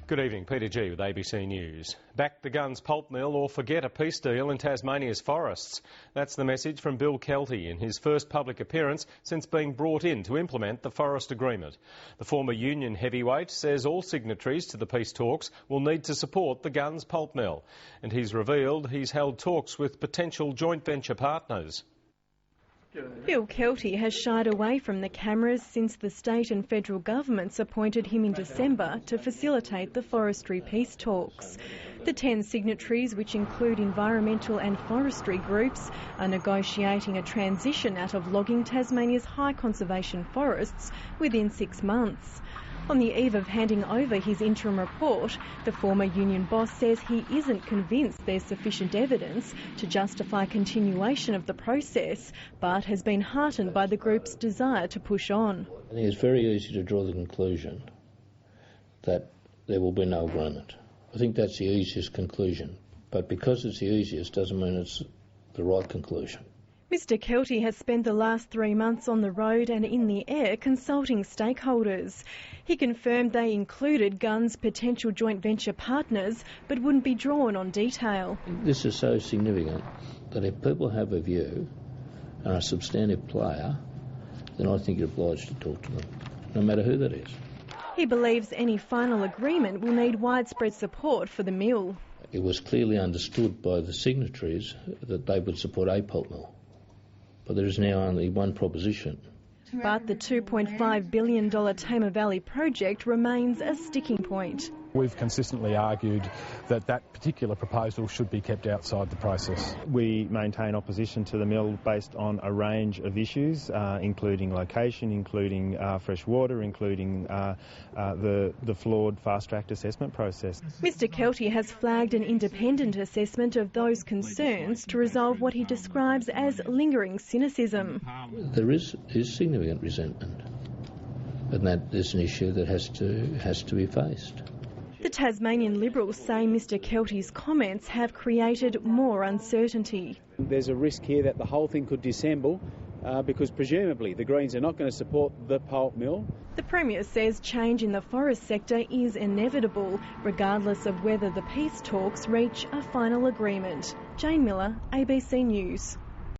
Good evening, Peter G with ABC News. Back the guns pulp mill or forget a peace deal in Tasmania's forests. That's the message from Bill Kelty in his first public appearance since being brought in to implement the forest agreement. The former union heavyweight says all signatories to the peace talks will need to support the guns pulp mill. And he's revealed he's held talks with potential joint venture partners. Bill Kelty has shied away from the cameras since the state and federal governments appointed him in December to facilitate the forestry peace talks. The 10 signatories, which include environmental and forestry groups, are negotiating a transition out of logging Tasmania's high conservation forests within 6 months. On the eve of handing over his interim report, the former union boss says he isn't convinced there's sufficient evidence to justify continuation of the process, but has been heartened by the group's desire to push on. I think it's very easy to draw the conclusion that there will be no agreement. I think that's the easiest conclusion, but because it's the easiest doesn't mean it's the right conclusion. Mr Kelty has spent the last 3 months on the road and in the air consulting stakeholders. He confirmed they included Gunns' potential joint venture partners but wouldn't be drawn on detail. This is so significant that if people have a view and are a substantive player, then I think you're obliged to talk to them, no matter who that is. He believes any final agreement will need widespread support for the mill. It was clearly understood by the signatories that they would support a pulp mill. But there is now only one proposition. But the $2.5 billion Tamar Valley project remains a sticking point. We've consistently argued that that particular proposal should be kept outside the process. We maintain opposition to the mill based on a range of issues, including location, including fresh water, including the flawed fast-tracked assessment process. Mr Kelty has flagged an independent assessment of those concerns to resolve what he describes as lingering cynicism. There is significant resentment, and that is an issue that has to be faced. The Tasmanian Liberals say Mr Kelty's comments have created more uncertainty. There's a risk here that the whole thing could dissemble because presumably the Greens are not going to support the pulp mill. The Premier says change in the forest sector is inevitable, regardless of whether the peace talks reach a final agreement. Jane Miller, ABC News.